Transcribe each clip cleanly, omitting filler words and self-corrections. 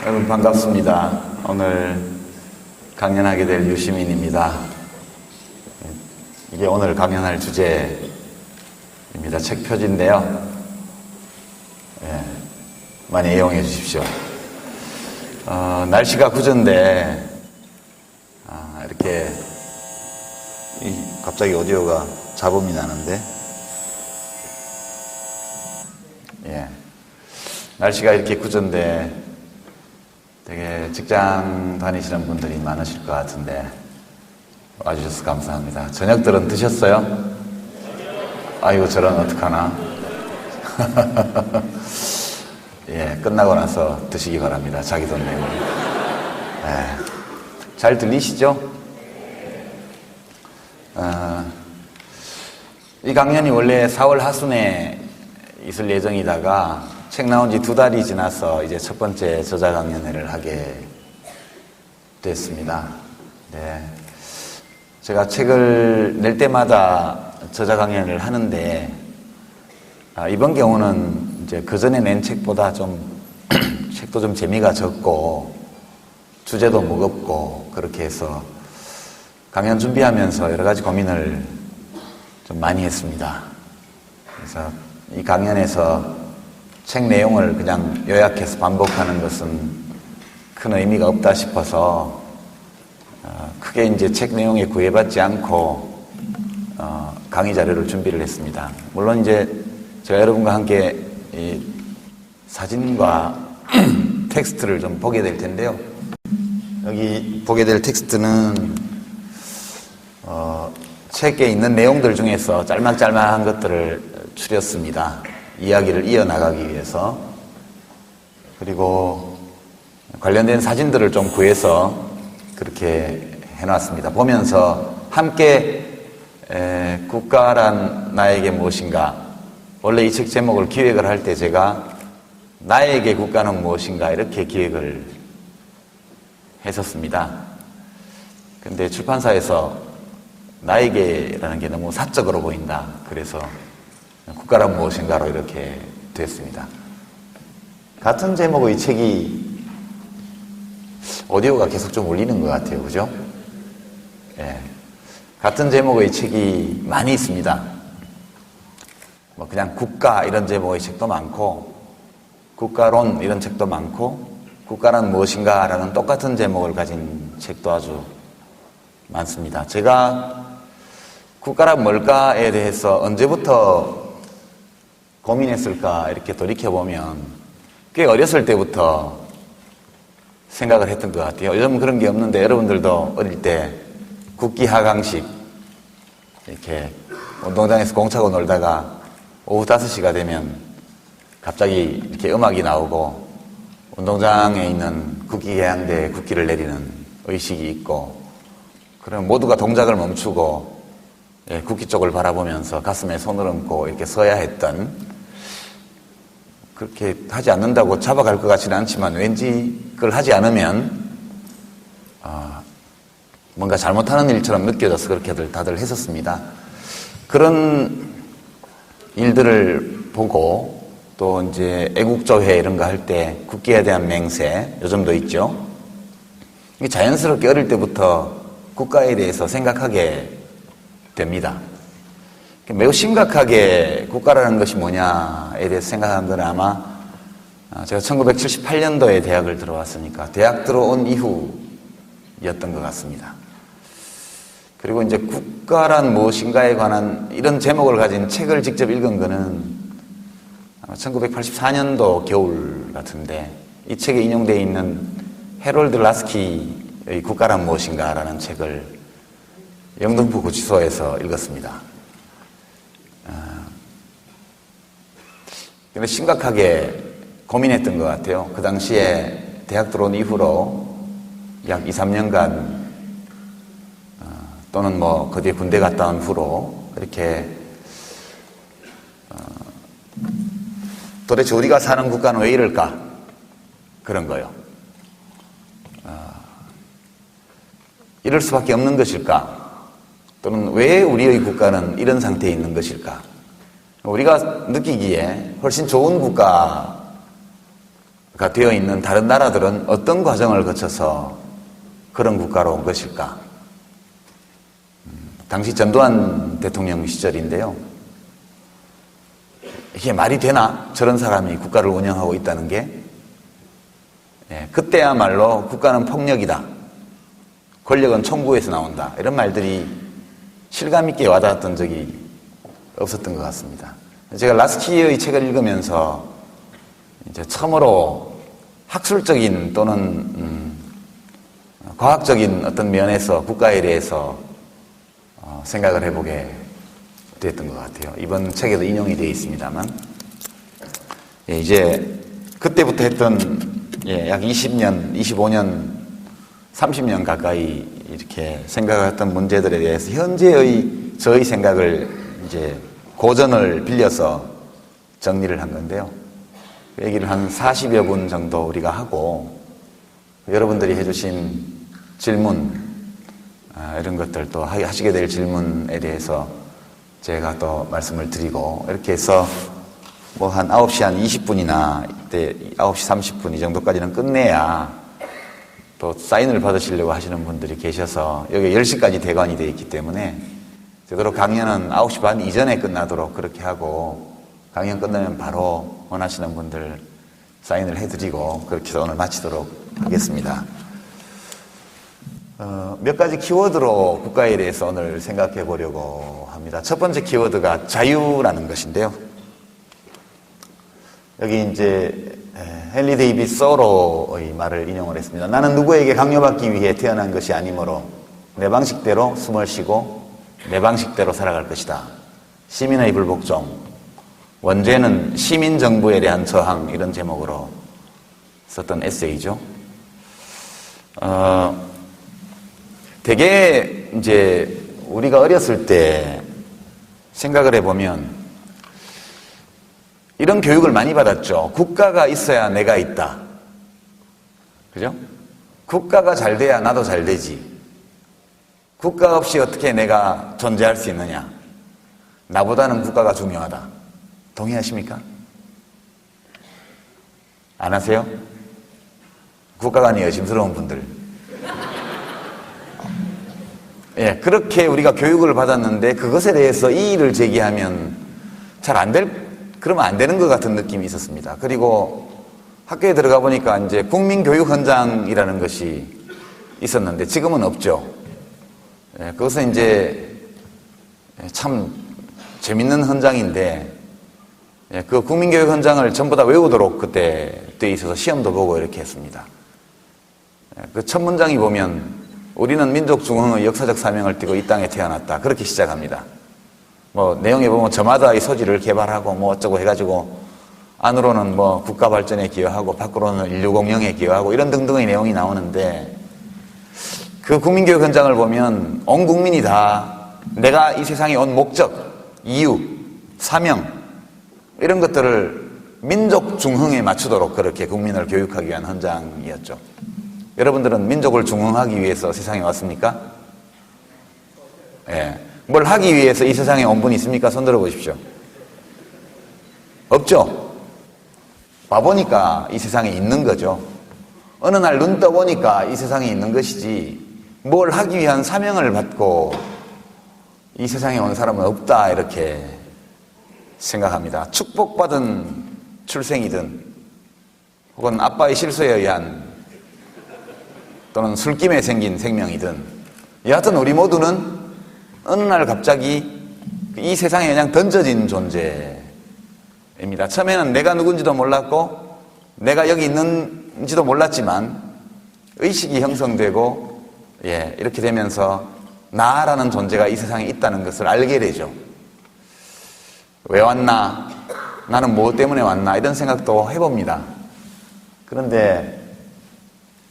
여러분 반갑습니다. 오늘 강연하게 될 유시민입니다. 이게 오늘 강연할 주제입니다. 책 표지인데요. 많이 애용해 주십시오. 날씨가 구전데 이렇게 갑자기 오디오가 잡음이 나는데 날씨가 이렇게 구전데 되게 직장 다니시는 분들이 많으실 것 같은데 와주셔서 감사합니다. 저녁들은 드셨어요? 아이고 저런 어떡하나. 끝나고 나서 드시기 바랍니다. 자기 돈 내고. 잘 들리시죠? 이 강연이 원래 4월 하순에 있을 예정이다가 책 나온 지 2달이 지나서 이제 첫 번째 저자 강연회를 하게 됐습니다. 제가 책을 낼 때마다 저자 강연을 하는데 이번 경우는 이제 그 전에 낸 책보다 책도 좀 재미가 적고 주제도 무겁고 그렇게 해서 강연 준비하면서 여러 가지 고민을 좀 많이 했습니다. 그래서 이 강연에서 책 내용을 그냥 요약해서 반복하는 것은 큰 의미가 없다 싶어서 크게 이제 책 내용에 구애받지 않고 강의 자료를 준비를 했습니다. 물론 이제 제가 여러분과 함께 이 사진과 텍스트를 좀 보게 될 텐데요. 여기 보게 될 텍스트는 책에 있는 내용들 중에서 짤막짤막한 것들을 추렸습니다. 이야기를 이어나가기 위해서. 그리고 관련된 사진들을 좀 구해서 그렇게 해놨습니다. 보면서 함께 국가란 나에게 무엇인가, 원래 이 책 제목을 기획을 할 때 제가 나에게 국가는 무엇인가 이렇게 기획을 했었습니다. 근데 출판사에서 나에게라는 게 너무 사적으로 보인다. 그래서 국가란 무엇인가로 이렇게 됐습니다. 같은 제목의 책이 오디오가 계속 좀 울리는 것 같아요. 그죠? 같은 제목의 책이 많이 있습니다. 뭐 그냥 국가 이런 제목의 책도 많고 국가론 이런 책도 많고 국가란 무엇인가 라는 똑같은 제목을 가진 책도 아주 많습니다. 제가 국가란 뭘까에 대해서 언제부터 고민했을까 이렇게 돌이켜보면 꽤 어렸을 때부터 생각을 했던 것 같아요. 요즘 그런 게 없는데 여러분들도 어릴 때 국기 하강식 이렇게 운동장에서 공 차고 놀다가 오후 5시가 되면 갑자기 이렇게 음악이 나오고 운동장에 있는 국기계양대에 국기를 내리는 의식이 있고 그럼 모두가 동작을 멈추고 국기 쪽을 바라보면서 가슴에 손을 얹고 이렇게 서야 했던, 그렇게 하지 않는다고 잡아갈 것 같지는 않지만 왠지 그걸 하지 않으면 뭔가 잘못하는 일처럼 느껴져서 그렇게들 다들 했었습니다. 그런 일들을 보고 또 이제 애국조회 이런 거 할 때 국기에 대한 맹세, 요즘도 있죠. 자연스럽게 어릴 때부터 국가에 대해서 생각하게 됩니다. 매우 심각하게 국가라는 것이 뭐냐에 대해서 생각한 건 아마 제가 1978년도에 대학을 들어왔으니까 대학 들어온 이후였던 것 같습니다. 그리고 이제 국가란 무엇인가에 관한 이런 제목을 가진 책을 직접 읽은 거는 아마 1984년도 겨울 같은데 이 책에 인용되어 있는 해롤드 라스키의 국가란 무엇인가라는 책을 영등포 구치소에서 읽었습니다. 근데 심각하게 고민했던 것 같아요. 그 당시에 대학 들어온 이후로 약 2, 3년간 또는 뭐 그 뒤에 군대 갔다 온 후로 이렇게 도대체 우리가 사는 국가는 왜 이럴까? 그런 거요. 이럴 수밖에 없는 것일까? 또는 왜 우리의 국가는 이런 상태에 있는 것일까? 우리가 느끼기에 훨씬 좋은 국가가 되어 있는 다른 나라들은 어떤 과정을 거쳐서 그런 국가로 온 것일까? 당시 전두환 대통령 시절인데요. 이게 말이 되나? 저런 사람이 국가를 운영하고 있다는 게. 그때야말로 국가는 폭력이다. 권력은 총구에서 나온다. 이런 말들이 실감 있게 와닿았던 적이 없었던 것 같습니다. 제가 라스키의 책을 읽으면서 이제 처음으로 학술적인 또는 과학적인 어떤 면에서 국가에 대해서 생각을 해보게 됐던 것 같아요. 이번 책에도 인용이 되어 있습니다만, 이제 그때부터 했던 약 20년, 25년, 30년 가까이 이렇게 생각했던 문제들에 대해서 현재의 저의 생각을 이제 고전을 빌려서 정리를 한 건데요. 그 얘기를 한 40여 분 정도 우리가 하고, 여러분들이 해주신 질문, 이런 것들 또 하시게 될 질문에 대해서 제가 또 말씀을 드리고, 이렇게 해서 뭐 한 9시 한 20분이나 이때 9시 30분 이 정도까지는 끝내야 또 사인을 받으시려고 하시는 분들이 계셔서, 여기 10시까지 대관이 되어 있기 때문에 되도록 강연은 9시 반 이전에 끝나도록 그렇게 하고, 강연 끝나면 바로 원하시는 분들 사인을 해드리고, 그렇게 해서 오늘 마치도록 하겠습니다. 몇 가지 키워드로 국가에 대해서 오늘 생각해 보려고 합니다. 첫 번째 키워드가 자유라는 것인데요. 여기 이제 헨리 데이빗 소로의 말을 인용을 했습니다. 나는 누구에게 강요받기 위해 태어난 것이 아니므로 내 방식대로 숨을 쉬고 내 방식대로 살아갈 것이다. 시민의 불복종, 원죄는 시민정부에 대한 저항, 이런 제목으로 썼던 에세이죠. 되게 이제 우리가 어렸을 때 생각을 해보면 이런 교육을 많이 받았죠. 국가가 있어야 내가 있다. 그죠? 국가가 잘 돼야 나도 잘 되지. 국가 없이 어떻게 내가 존재할 수 있느냐. 나보다는 국가가 중요하다. 동의하십니까? 안 하세요? 국가가 아니 의심스러운 분들. 그렇게 우리가 교육을 받았는데 그것에 대해서 이의를 제기하면 그러면 안 되는 것 같은 느낌이 있었습니다. 그리고 학교에 들어가 보니까 이제 국민교육헌장이라는 것이 있었는데 지금은 없죠. 그것은 이제 참 재밌는 헌장인데, 그 국민교육헌장을 전부 다 외우도록 그때 돼 있어서 시험도 보고 이렇게 했습니다. 그 첫 문장이 보면 우리는 민족중흥의 역사적 사명을 띠고 이 땅에 태어났다. 그렇게 시작합니다. 뭐 내용에 보면 저마다의 소질을 개발하고 뭐 어쩌고 해가지고 안으로는 뭐 국가 발전에 기여하고 밖으로는 인류 공영에 기여하고 이런 등등의 내용이 나오는데, 그 국민교육헌장을 보면 온 국민이 다 내가 이 세상에 온 목적, 이유, 사명, 이런 것들을 민족 중흥에 맞추도록 그렇게 국민을 교육하기 위한 헌장이었죠. 여러분들은 민족을 중흥하기 위해서 세상에 왔습니까? 뭘 하기 위해서 이 세상에 온 분이 있습니까? 손 들어 보십시오. 없죠? 와보니까 이 세상에 있는 거죠. 어느 날 눈 떠보니까 이 세상에 있는 것이지, 뭘 하기 위한 사명을 받고 이 세상에 온 사람은 없다, 이렇게 생각합니다. 축복받은 출생이든 혹은 아빠의 실수에 의한 또는 술김에 생긴 생명이든, 여하튼 우리 모두는 어느 날 갑자기 이 세상에 그냥 던져진 존재입니다. 처음에는 내가 누군지도 몰랐고 내가 여기 있는지도 몰랐지만 의식이 형성되고 이렇게 되면서 나라는 존재가 이 세상에 있다는 것을 알게 되죠. 왜 왔나? 나는 무엇 때문에 왔나? 이런 생각도 해봅니다. 그런데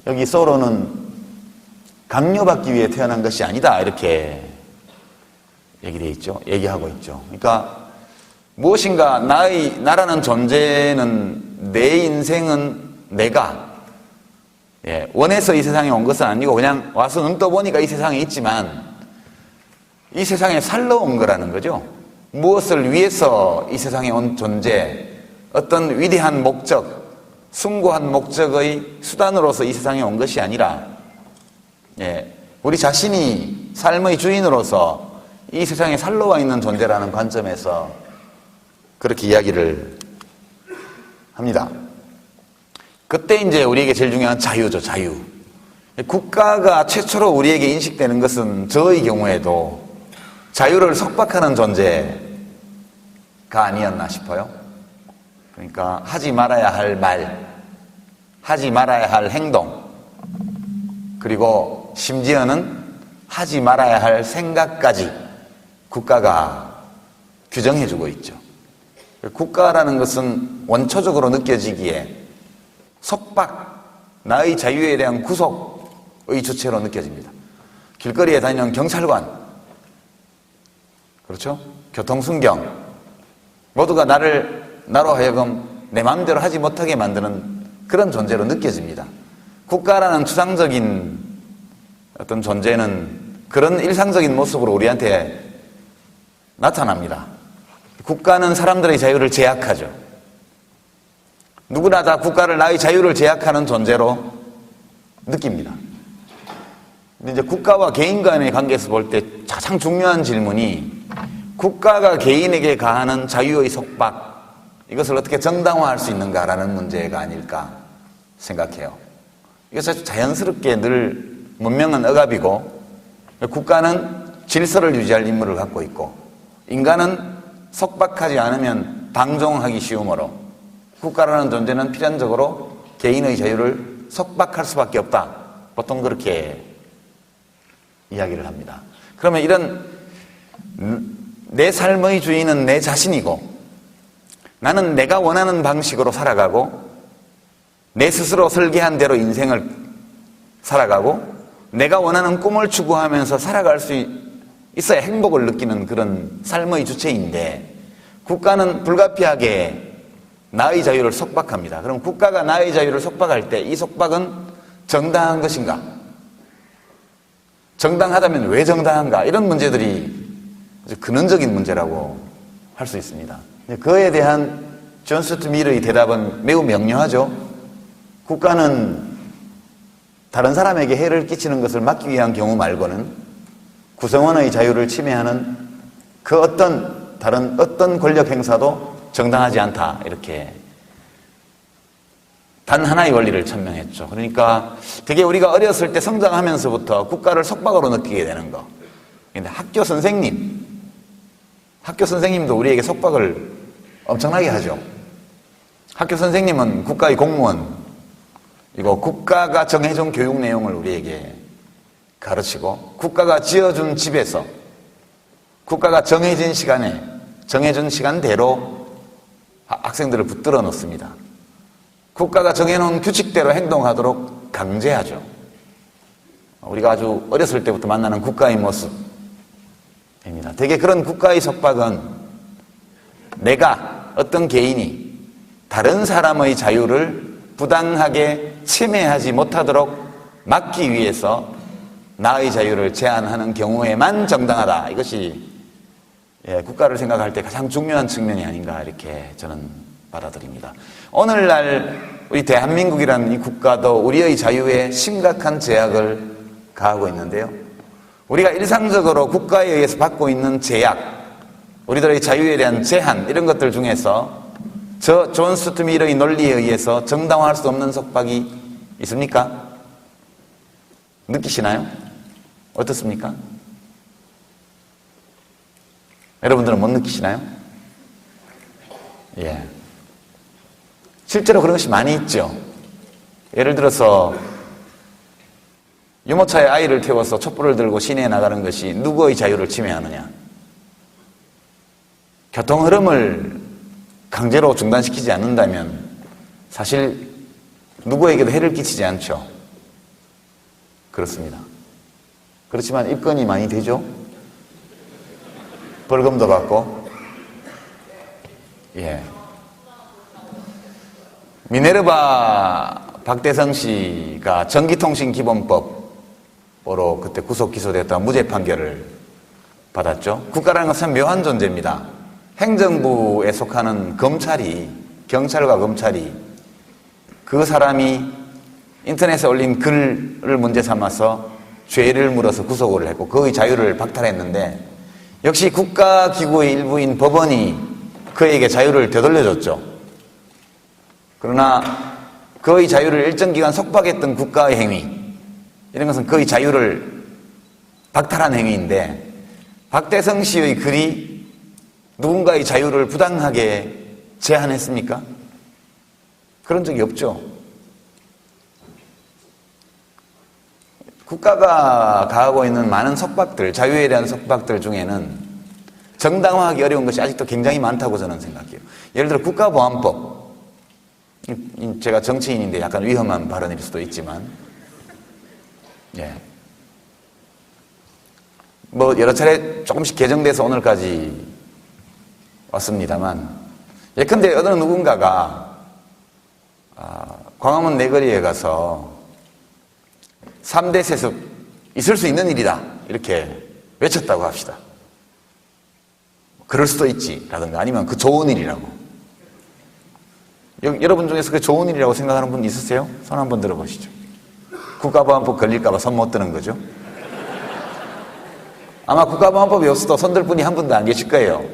여기 소로는 강요받기 위해 태어난 것이 아니다, 이렇게 얘기하고 있죠. 그러니까 무엇인가 나라는 존재는, 내 인생은 내가 원해서 이 세상에 온 것은 아니고 그냥 와서 눈 떠보니까 이 세상에 있지만 이 세상에 살러 온 거라는 거죠. 무엇을 위해서 이 세상에 온 존재, 어떤 위대한 목적, 숭고한 목적의 수단으로서 이 세상에 온 것이 아니라 우리 자신이 삶의 주인으로서 이 세상에 살러 와 있는 존재라는 관점에서 그렇게 이야기를 합니다. 그때 이제 우리에게 제일 중요한 자유죠, 자유. 국가가 최초로 우리에게 인식되는 것은 저의 경우에도 자유를 속박하는 존재가 아니었나 싶어요. 그러니까 하지 말아야 할 말, 하지 말아야 할 행동, 그리고 심지어는 하지 말아야 할 생각까지 국가가 규정해주고 있죠. 국가라는 것은 원초적으로 느껴지기에 속박, 나의 자유에 대한 구속의 주체로 느껴집니다. 길거리에 다니는 경찰관, 그렇죠? 교통순경, 모두가 나로 하여금 내 마음대로 하지 못하게 만드는 그런 존재로 느껴집니다. 국가라는 추상적인 어떤 존재는 그런 일상적인 모습으로 우리한테 나타납니다. 국가는 사람들의 자유를 제약하죠. 누구나 다 국가를 나의 자유를 제약하는 존재로 느낍니다. 근데 이제 국가와 개인 간의 관계에서 볼 때 가장 중요한 질문이 국가가 개인에게 가하는 자유의 속박, 이것을 어떻게 정당화할 수 있는가라는 문제가 아닐까 생각해요. 이것은 자연스럽게 늘 문명은 억압이고 국가는 질서를 유지할 임무를 갖고 있고 인간은 속박하지 않으면 방종하기 쉬우므로 국가라는 존재는 필연적으로 개인의 자유를 속박할 수밖에 없다. 보통 그렇게 이야기를 합니다. 그러면 이런 내 삶의 주인은 내 자신이고 나는 내가 원하는 방식으로 살아가고 내 스스로 설계한 대로 인생을 살아가고 내가 원하는 꿈을 추구하면서 살아갈 수 있어야 행복을 느끼는 그런 삶의 주체인데 국가는 불가피하게 나의 자유를 속박합니다. 그럼 국가가 나의 자유를 속박할 때 이 속박은 정당한 것인가? 정당하다면 왜 정당한가? 이런 문제들이 아주 근원적인 문제라고 할 수 있습니다. 그에 대한 존 스튜어트 밀의 대답은 매우 명료하죠. 국가는 다른 사람에게 해를 끼치는 것을 막기 위한 경우 말고는 구성원의 자유를 침해하는 그 다른 어떤 권력 행사도 정당하지 않다. 이렇게 단 하나의 원리를 천명했죠. 그러니까 되게 우리가 어렸을 때 성장하면서부터 국가를 속박으로 느끼게 되는 거. 근데 학교 선생님도 우리에게 속박을 엄청나게 하죠. 학교 선생님은 국가의 공무원, 이거 국가가 정해준 교육 내용을 우리에게 가르치고 국가가 지어준 집에서 국가가 정해진 시간에 정해준 시간대로 학생들을 붙들어 놓습니다. 국가가 정해놓은 규칙대로 행동하도록 강제하죠. 우리가 아주 어렸을 때부터 만나는 국가의 모습입니다. 되게 그런 국가의 속박은 내가 어떤 개인이 다른 사람의 자유를 부당하게 침해하지 못하도록 막기 위해서 나의 자유를 제한하는 경우에만 정당하다. 이것이 국가를 생각할 때 가장 중요한 측면이 아닌가 이렇게 저는 받아들입니다. 오늘날 우리 대한민국이라는 이 국가도 우리의 자유에 심각한 제약을 가하고 있는데요. 우리가 일상적으로 국가에 의해서 받고 있는 제약, 우리들의 자유에 대한 제한 이런 것들 중에서 저 존 스튜어트 밀의 논리에 의해서 정당화할 수 없는 속박이 있습니까? 느끼시나요? 어떻습니까? 여러분들은 못 느끼시나요? 예. 실제로 그런 것이 많이 있죠. 예를 들어서 유모차에 아이를 태워서 촛불을 들고 시내에 나가는 것이 누구의 자유를 침해하느냐? 교통 흐름을 강제로 중단시키지 않는다면 사실 누구에게도 해를 끼치지 않죠. 그렇습니다. 그렇지만 입건이 많이 되죠. 벌금도 받고. 예. 미네르바 박대성 씨가 전기통신기본법으로 그때 구속 기소됐다 무죄 판결을 받았죠. 국가라는 것은 참 묘한 존재입니다. 행정부에 속하는 경찰과 검찰이 그 사람이 인터넷에 올린 글을 문제 삼아서 죄를 물어서 구속을 했고 그의 자유를 박탈했는데 역시 국가기구의 일부인 법원이 그에게 자유를 되돌려줬죠. 그러나 그의 자유를 일정 기간 속박했던 국가의 행위, 이런 것은 그의 자유를 박탈한 행위인데 박대성 씨의 글이 누군가의 자유를 부당하게 제한했습니까? 그런 적이 없죠. 국가가 가하고 있는 많은 속박들, 자유에 대한 속박들 중에는 정당화하기 어려운 것이 아직도 굉장히 많다고 저는 생각해요. 예를 들어 국가보안법. 제가 정치인인데 약간 위험한 발언일 수도 있지만, 예. 뭐 여러 차례 조금씩 개정돼서 오늘까지 왔습니다만, 예컨대 어느 누군가가 광화문 내거리에 가서 3대 세습 있을 수 있는 일이다 이렇게 외쳤다고 합시다. 그럴 수도 있지 라든가 아니면 그 좋은 일이라고. 여러분 중에서 그 좋은 일이라고 생각하는 분 있으세요? 손 한번 들어보시죠. 국가보안법 걸릴까봐 손 못 드는 거죠. 아마 국가보안법이 없어도 손들 분이 한 분도 안 계실 거예요.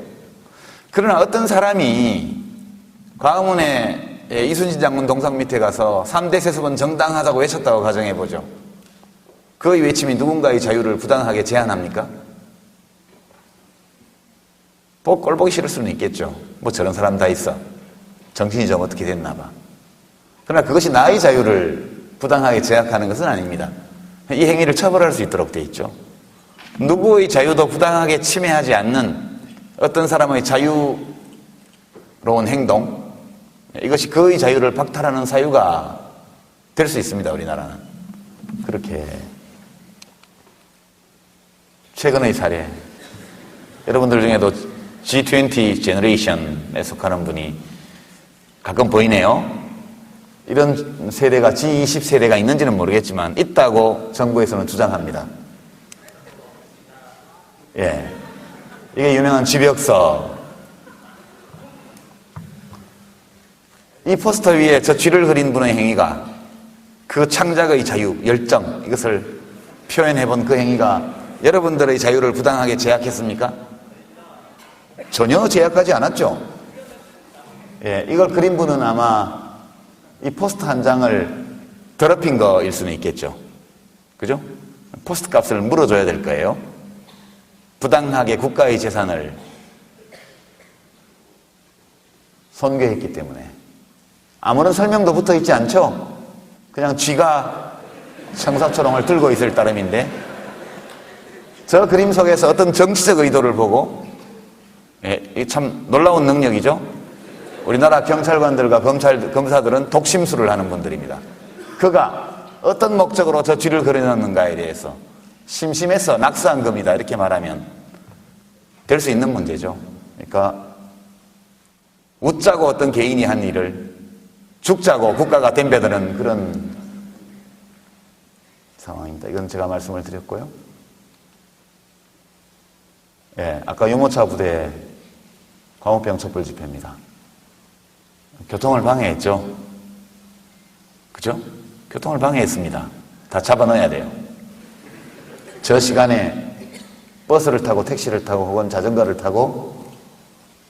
그러나 어떤 사람이 광화문에 이순신 장군 동상 밑에 가서 3대 세습은 정당하다고 외쳤다고 가정해보죠. 그의 외침이 누군가의 자유를 부당하게 제한합니까? 꼴 보기 싫을 수는 있겠죠. 뭐 저런 사람 다 있어. 정신이 좀 어떻게 됐나 봐. 그러나 그것이 나의 자유를 부당하게 제약하는 것은 아닙니다. 이 행위를 처벌할 수 있도록 돼 있죠. 누구의 자유도 부당하게 침해하지 않는 어떤 사람의 자유로운 행동, 이것이 그의 자유를 박탈하는 사유가 될 수 있습니다. 우리나라는. 그렇게 최근의 사례, 여러분들 중에도 G20 제너레이션에 속하는 분이 가끔 보이네요. 이런 세대가 G20 세대가 있는지는 모르겠지만 있다고 정부에서는 주장합니다. 예, 이게 유명한 쥐벽서. 이 포스터 위에 저 쥐를 그린 분의 행위가 그 창작의 자유, 열정, 이것을 표현해본 그 행위가 여러분들의 자유를 부당하게 제약했습니까? 전혀 제약하지 않았죠. 예, 이걸 그린 분은 아마 이 포스터 한 장을 더럽힌 거일 수는 있겠죠. 그죠? 포스트 값을 물어줘야 될 거예요. 부당하게 국가의 재산을 손괴했기 때문에. 아무런 설명도 붙어 있지 않죠? 그냥 쥐가 청사초롱을 들고 있을 따름인데 저 그림 속에서 어떤 정치적 의도를 보고, 예, 이 참 놀라운 능력이죠. 우리나라 경찰관들과 검사들은 독심술을 하는 분들입니다. 그가 어떤 목적으로 저 쥐를 그려놨는가에 대해서 심심해서 낙서한 겁니다. 이렇게 말하면 될 수 있는 문제죠. 그러니까 웃자고 어떤 개인이 한 일을 죽자고 국가가 덤벼드는 그런 상황입니다. 이건 제가 말씀을 드렸고요. 예, 아까 유모차 부대 광우병 촛불 집회입니다. 교통을 방해했죠. 그죠? 교통을 방해했습니다. 다 잡아넣어야 돼요. 저 시간에 버스를 타고 택시를 타고 혹은 자전거를 타고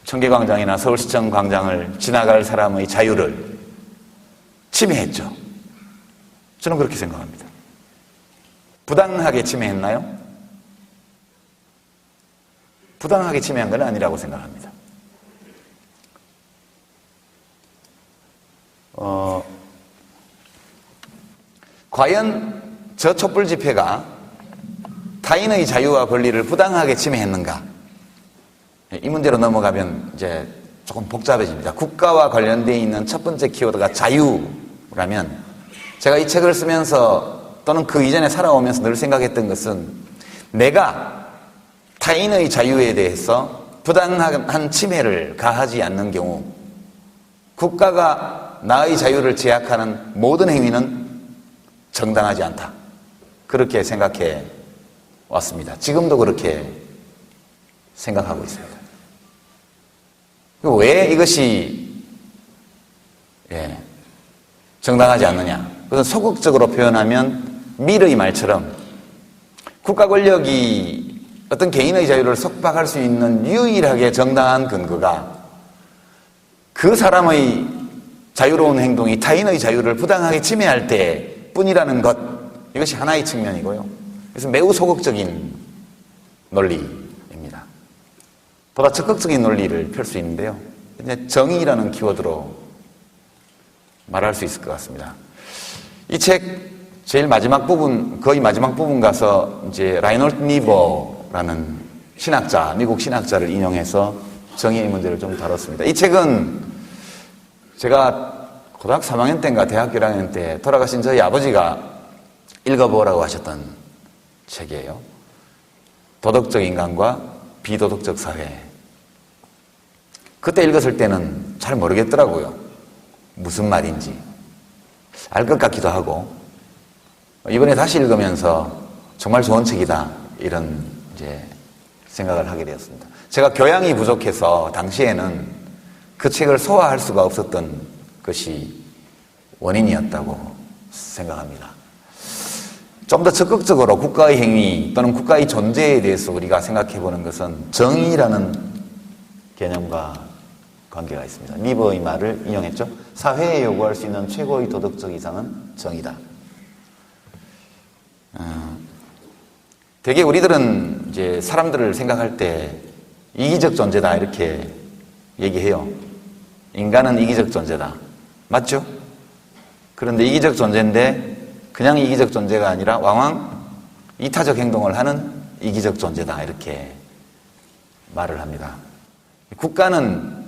청계광장이나 서울시청 광장을 지나갈 사람의 자유를 침해했죠. 저는 그렇게 생각합니다. 부당하게 침해했나요? 부당하게 침해한 건 아니라고 생각합니다. 과연 저 촛불 집회가 타인의 자유와 권리를 부당하게 침해했는가? 이 문제로 넘어가면 이제 조금 복잡해집니다. 국가와 관련되어 있는 첫 번째 키워드가 자유라면 제가 이 책을 쓰면서 또는 그 이전에 살아오면서 늘 생각했던 것은 내가 타인의 자유에 대해서 부당한 침해를 가하지 않는 경우 국가가 나의 자유를 제약하는 모든 행위는 정당하지 않다. 그렇게 생각해 왔습니다. 지금도 그렇게 생각하고 있습니다. 왜 이것이 정당하지 않느냐. 그래서 소극적으로 표현하면 밀의 말처럼 국가 권력이 어떤 개인의 자유를 속박할 수 있는 유일하게 정당한 근거가 그 사람의 자유로운 행동이 타인의 자유를 부당하게 침해할 때 뿐이라는 것, 이것이 하나의 측면이고요. 그래서 매우 소극적인 논리입니다. 보다 적극적인 논리를 펼 수 있는데요. 정의라는 키워드로 말할 수 있을 것 같습니다. 이 책 제일 마지막 부분, 거의 마지막 부분 가서 이제 라이놀드 니버라는 신학자, 미국 신학자를 인용해서 정의의 문제를 좀 다뤘습니다. 이 책은 제가 고등학교 3학년 때인가 대학교 1학년 때 돌아가신 저희 아버지가 읽어보라고 하셨던 책이에요. 도덕적 인간과 비도덕적 사회. 그때 읽었을 때는 잘 모르겠더라고요. 무슨 말인지. 알 것 같기도 하고. 이번에 다시 읽으면서 정말 좋은 책이다. 이런 이제 생각을 하게 되었습니다. 제가 교양이 부족해서 당시에는 그 책을 소화할 수가 없었던 것이 원인이었다고 생각합니다. 좀 더 적극적으로 국가의 행위 또는 국가의 존재에 대해서 우리가 생각해 보는 것은 정의라는 개념과 관계가 있습니다. 니버의 말을 인용했죠. 사회에 요구할 수 있는 최고의 도덕적 이상은 정의다. 되게 우리들은 이제 사람들을 생각할 때 이기적 존재다 이렇게 얘기해요. 인간은 이기적 존재다. 맞죠? 그런데 이기적 존재인데 그냥 이기적 존재가 아니라 왕왕 이타적 행동을 하는 이기적 존재다 이렇게 말을 합니다. 국가는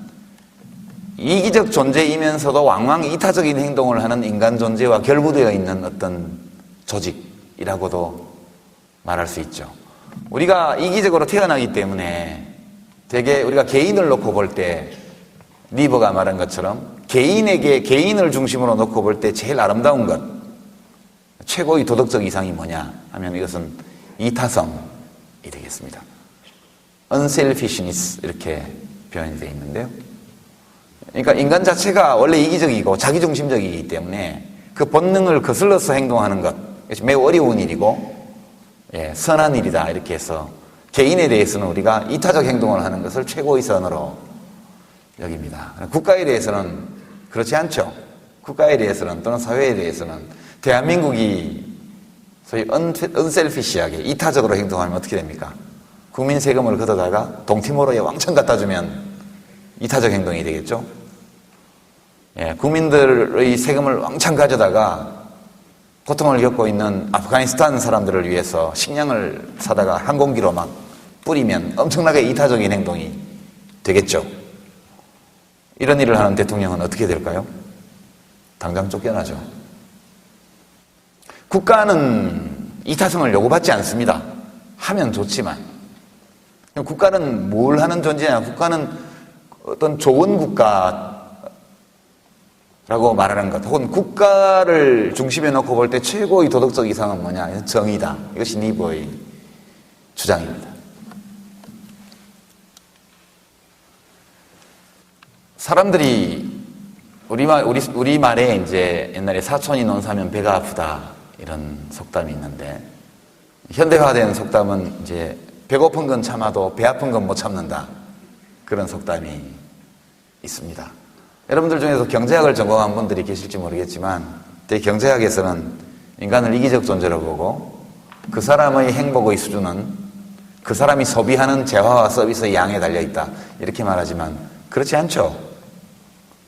이기적 존재이면서도 왕왕 이타적인 행동을 하는 인간 존재와 결부되어 있는 어떤 조직이라고도 말할 수 있죠. 우리가 이기적으로 태어나기 때문에 되게 우리가 개인을 놓고 볼 때 니버가 말한 것처럼 개인을 중심으로 놓고 볼 때 제일 아름다운 것, 최고의 도덕적 이상이 뭐냐 하면 이것은 이타성이 되겠습니다. unselfishness 이렇게 표현이 되어 있는데요. 그러니까 인간 자체가 원래 이기적이고 자기중심적이기 때문에 그 본능을 거슬러서 행동하는 것, 이것이 매우 어려운 일이고 선한 일이다 이렇게 해서 개인에 대해서는 우리가 이타적 행동을 하는 것을 최고의 선으로 여깁니다. 국가에 대해서는 그렇지 않죠. 국가에 대해서는 또는 사회에 대해서는 대한민국이 소위 unselfish하게 이타적으로 행동하면 어떻게 됩니까? 국민 세금을 걷어다가 동티모로에 왕창 갖다 주면 이타적 행동이 되겠죠. 국민들의 세금을 왕창 가져다가 고통을 겪고 있는 아프가니스탄 사람들을 위해서 식량을 사다가 항공기로 막 뿌리면 엄청나게 이타적인 행동이 되겠죠. 이런 일을 하는 대통령은 어떻게 될까요? 당장 쫓겨나죠. 국가는 이타성을 요구받지 않습니다. 하면 좋지만. 국가는 뭘 하는 존재냐? 국가는 어떤 좋은 국가라고 말하는 것, 혹은 국가를 중심에 놓고 볼 때 최고의 도덕적 이상은 뭐냐? 정의다. 이것이 니버의 주장입니다. 사람들이 우리말에 이제 옛날에 사촌이 논사면 배가 아프다 이런 속담이 있는데, 현대화된 속담은 이제 배고픈 건 참아도 배 아픈 건 못 참는다 그런 속담이 있습니다. 여러분들 중에서 경제학을 전공한 분들이 계실지 모르겠지만 경제학에서는 인간을 이기적 존재로 보고 그 사람의 행복의 수준은 그 사람이 소비하는 재화와 서비스의 양에 달려있다 이렇게 말하지만 그렇지 않죠.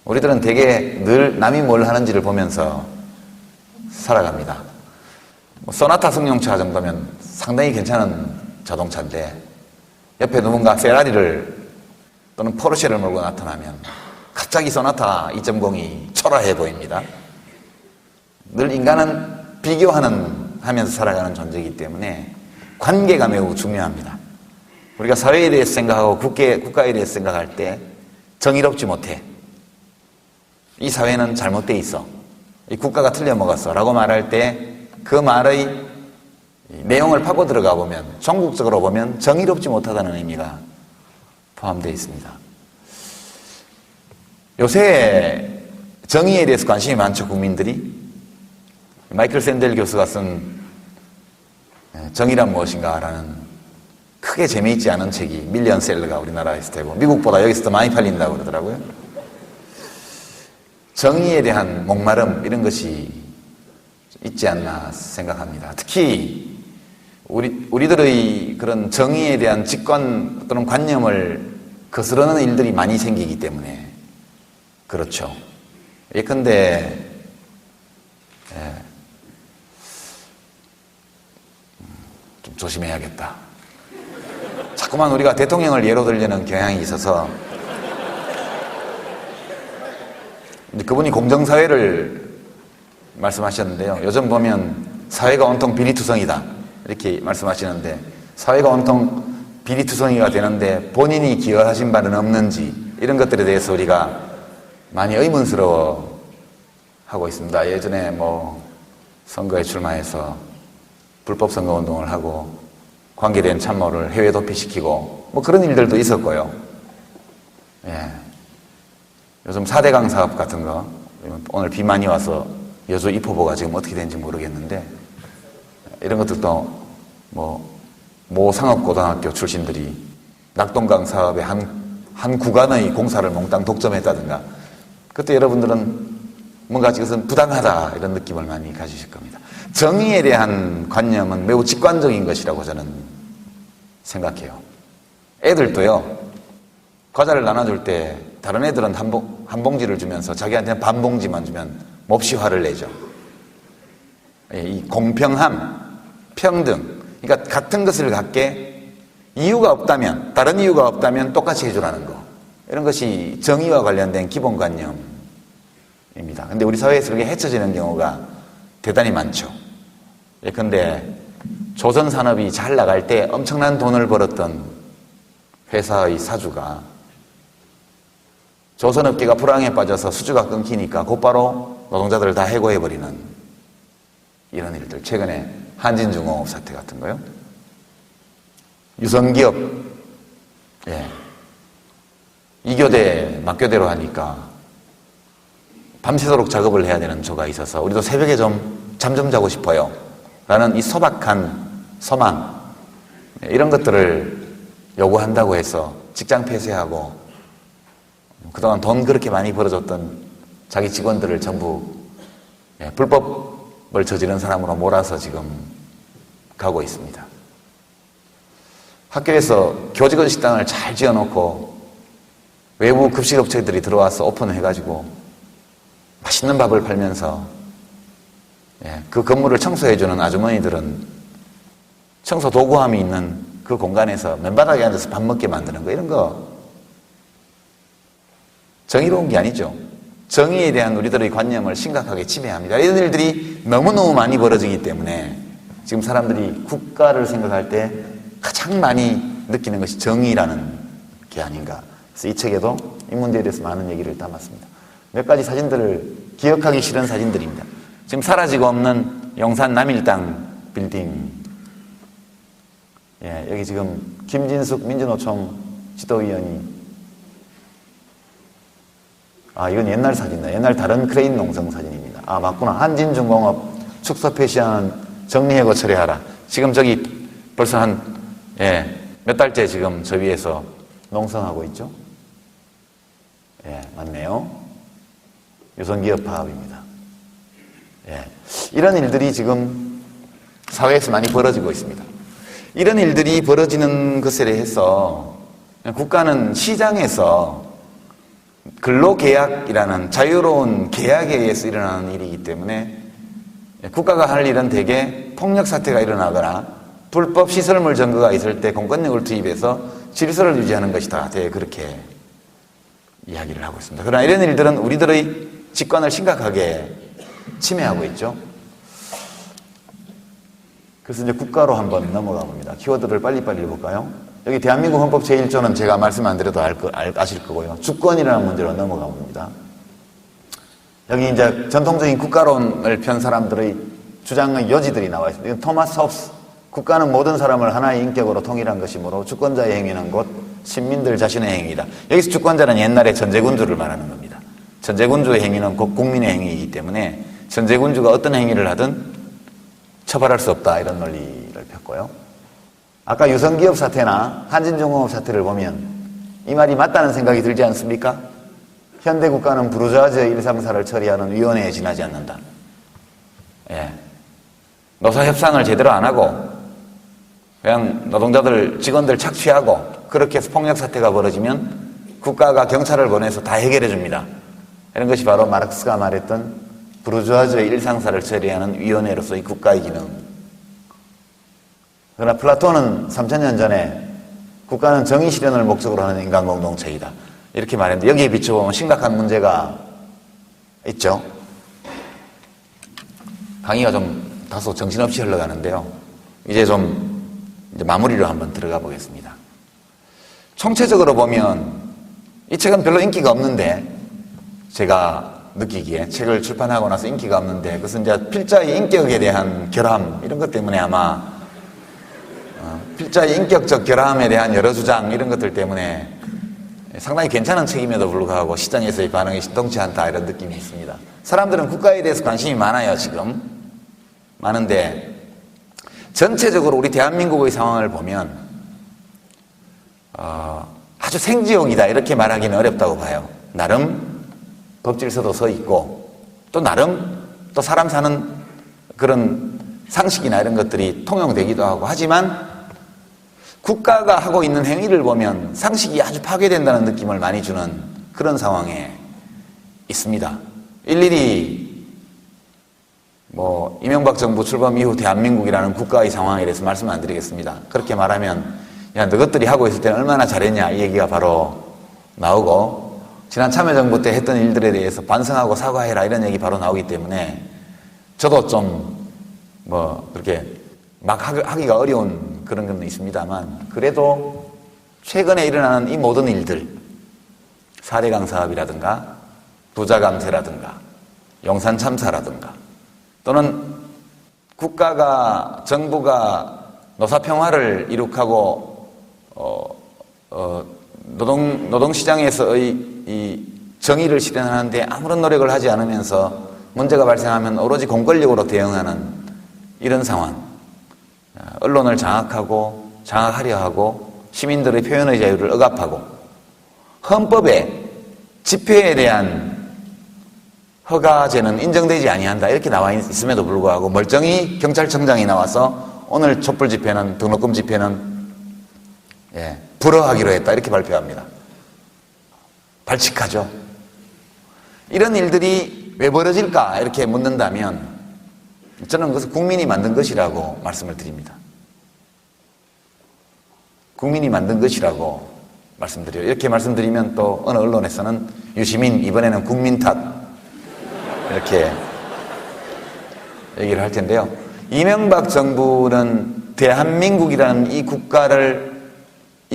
우리들은 되게 늘 남이 뭘 하는지를 보면서 살아갑니다. 소나타 승용차 정도면 상당히 괜찮은 자동차인데 옆에 누군가 페라리를 또는 포르쉐를 몰고 나타나면 갑자기 소나타 2.0이 초라해 보입니다. 늘 인간은 하면서 살아가는 존재이기 때문에 관계가 매우 중요합니다. 우리가 사회에 대해서 생각하고 국가에 대해서 생각할 때 정의롭지 못해. 이 사회는 잘못돼 있어. 이 국가가 틀려먹었어. 라고 말할 때 그 말의 내용을 파고 들어가 보면, 종국적으로 보면 정의롭지 못하다는 의미가 포함되어 있습니다. 요새 정의에 대해서 관심이 많죠, 국민들이. 마이클 샌델 교수가 쓴 정의란 무엇인가라는 크게 재미있지 않은 책이 밀리언셀러가 우리나라에서 되고 미국보다 여기서 더 많이 팔린다고 그러더라고요. 정의에 대한 목마름 이런 것이 있지 않나 생각합니다. 특히 우리들의 그런 정의에 대한 직관 또는 관념을 거스르는 일들이 많이 생기기 때문에 그렇죠. 예컨대 좀 조심해야겠다. 자꾸만 우리가 대통령을 예로 들려는 경향이 있어서 그분이 공정사회를 말씀하셨는데요. 요즘 보면 사회가 온통 비리투성이다 이렇게 말씀하시는데 사회가 온통 비리투성이가 되는데 본인이 기여하신 바는 없는지 이런 것들에 대해서 우리가 많이 의문스러워 하고 있습니다. 예전에 선거에 출마해서 불법 선거운동을 하고 관계된 참모를 해외 도피시키고 그런 일들도 있었고요. 예. 요즘 4대강 사업 같은 거 오늘 비 많이 와서 여주 이포보가 지금 어떻게 되는지 모르겠는데 이런 것들도 모 상업고등학교 출신들이 낙동강 사업의 한 구간의 공사를 몽땅 독점했다든가 그때 여러분들은 뭔가 이것은 부당하다 이런 느낌을 많이 가지실 겁니다. 정의에 대한 관념은 매우 직관적인 것이라고 저는 생각해요. 애들도요, 과자를 나눠줄 때 다른 애들은 한 봉지를 주면서 자기한테는 반 봉지만 주면 몹시 화를 내죠. 이 공평함, 평등, 그러니까 같은 것을 갖게 이유가 없다면, 다른 이유가 없다면 똑같이 해주라는 거. 이런 것이 정의와 관련된 기본관념입니다. 근데 우리 사회에서 그게 헤쳐지는 경우가 대단히 많죠. 예컨대 조선 산업이 잘 나갈 때 엄청난 돈을 벌었던 회사의 사주가 조선업계가 불황에 빠져서 수주가 끊기니까 곧바로 노동자들을 다 해고해버리는 이런 일들. 최근에 한진중공업 사태 같은 거요. 유성기업, 이교대, 막교대로 하니까 밤새도록 작업을 해야 되는 조가 있어서 우리도 새벽에 잠 좀 자고 싶어요 라는 이 소박한 소망, 이런 것들을 요구한다고 해서 직장 폐쇄하고 그동안 돈 그렇게 많이 벌어줬던 자기 직원들을 전부 불법을 저지른 사람으로 몰아서 지금 가고 있습니다. 학교에서 교직원 식당을 잘 지어놓고 외부 급식업체들이 들어와서 오픈해가지고 맛있는 밥을 팔면서 그 건물을 청소해주는 아주머니들은 청소 도구함이 있는 그 공간에서 맨바닥에 앉아서 밥 먹게 만드는 거, 이런 거 정의로운 게 아니죠. 정의에 대한 우리들의 관념을 심각하게 침해합니다. 이런 일들이 너무너무 많이 벌어지기 때문에 지금 사람들이 국가를 생각할 때 가장 많이 느끼는 것이 정의라는 게 아닌가. 그래서 이 책에도 이 문제에 대해서 많은 얘기를 담았습니다. 몇 가지 사진들을 기억하기 싫은 사진들입니다. 지금 사라지고 없는 용산 남일당 빌딩. 여기 지금 김진숙 민주노총 지도위원이 이건 옛날 사진이다. 옛날 다른 크레인 농성 사진입니다. 맞구나. 한진중공업 축소 폐시한 정리해고 처리하라. 지금 저기 벌써 몇 달째 지금 저 위에서 농성하고 있죠? 맞네요. 유성기업 파업입니다. 이런 일들이 지금 사회에서 많이 벌어지고 있습니다. 이런 일들이 벌어지는 것에 대해서 국가는 시장에서 근로계약이라는 자유로운 계약에 의해서 일어나는 일이기 때문에 국가가 할 일은 대개 폭력 사태가 일어나거나 불법 시설물 점거가 있을 때 공권력을 투입해서 질서를 유지하는 것이다. 대개 그렇게 이야기를 하고 있습니다. 그러나 이런 일들은 우리들의 직관을 심각하게 침해하고 있죠. 그래서 이제 국가로 한번 넘어가 봅니다. 키워드를 빨리빨리 볼까요? 여기 대한민국 헌법 제1조는 제가 말씀 안 드려도 아실 거고요. 주권이라는 문제로 넘어가 봅니다. 여기 이제 전통적인 국가론을 편 사람들의 주장의 여지들이 나와 있습니다. 이건 토마스 홉스. 국가는 모든 사람을 하나의 인격으로 통일한 것이므로 주권자의 행위는 곧 시민들 자신의 행위다. 여기서 주권자는 옛날에 전제군주를 말하는 겁니다. 천재군주의 행위는 곧 국민의 행위이기 때문에 천재군주가 어떤 행위를 하든 처벌할 수 없다, 이런 논리를 폈고요. 아까 유성기업 사태나 한진중공업 사태를 보면 이 말이 맞다는 생각이 들지 않습니까? 현대국가는 부르주아즈의 일상사를 처리하는 위원회에 지나지 않는다. 예. 노사협상을 제대로 안 하고 그냥 노동자들, 직원들 착취하고 그렇게 해서 폭력 사태가 벌어지면 국가가 경찰을 보내서 다 해결해 줍니다. 이런 것이 바로 마르크스가 말했던 부르주아즈의 일상사를 처리하는 위원회로서의 국가의 기능. 그러나 플라톤은 3000년 전에 국가는 정의 실현을 목적으로 하는 인간 공동체이다, 이렇게 말했는데 여기에 비춰보면 심각한 문제가 있죠. 강의가 좀 다소 정신없이 흘러가는데요. 이제 마무리로 한번 들어가 보겠습니다. 총체적으로 보면 이 책은 별로 인기가 없는데, 제가 느끼기에 책을 출판하고 나서 인기가 없는데, 그것은 이제 필자의 인격에 대한 결함, 이런 것 때문에 아마 필자의 인격적 결함에 대한 여러 주장, 이런 것들 때문에 상당히 괜찮은 책임에도 불구하고 시장에서의 반응이 시통치 않다, 이런 느낌이 있습니다. 사람들은 국가에 대해서 관심이 많아요. 지금 많은데 전체적으로 우리 대한민국의 상황을 보면 아주 생지옥이다, 이렇게 말하기는 어렵다고 봐요. 나름 법질서도 서 있고 또 나름 또 사람 사는 그런 상식이나 이런 것들이 통용되기도 하고, 하지만 국가가 하고 있는 행위를 보면 상식이 아주 파괴된다는 느낌을 많이 주는 그런 상황에 있습니다. 일일이 이명박 정부 출범 이후 대한민국이라는 국가의 상황에 대해서 말씀 안 드리겠습니다. 그렇게 말하면 야, 너것들이 하고 있을 때는 얼마나 잘했냐, 이 얘기가 바로 나오고, 지난 참여정부 때 했던 일들에 대해서 반성하고 사과해라, 이런 얘기 바로 나오기 때문에 저도 좀 그렇게 막 하기가 어려운 그런 건 있습니다만, 그래도 최근에 일어나는 이 모든 일들, 4대강 사업이라든가 부자 강세라든가 용산 참사라든가, 또는 국가가, 정부가 노사평화를 이룩하고 노동시장에서의 이 정의를 실현하는데 아무런 노력을 하지 않으면서 문제가 발생하면 오로지 공권력으로 대응하는 이런 상황, 언론을 장악하려 하고 시민들의 표현의 자유를 억압하고 헌법에 집회에 대한 허가제는 인정되지 아니한다, 이렇게 나와 있음에도 불구하고 멀쩡히 경찰청장이 나와서 오늘 촛불 집회는, 등록금 집회는 불허하기로 했다, 이렇게 발표합니다. 발칙하죠. 이런 일들이 왜 벌어질까, 이렇게 묻는다면 저는 그것을 국민이 만든 것이라고 말씀을 드립니다. 국민이 만든 것이라고 말씀드려요. 이렇게 말씀드리면 또 어느 언론에서는 유시민 이번에는 국민 탓, 이렇게 얘기를 할 텐데요. 이명박 정부는 대한민국이라는 이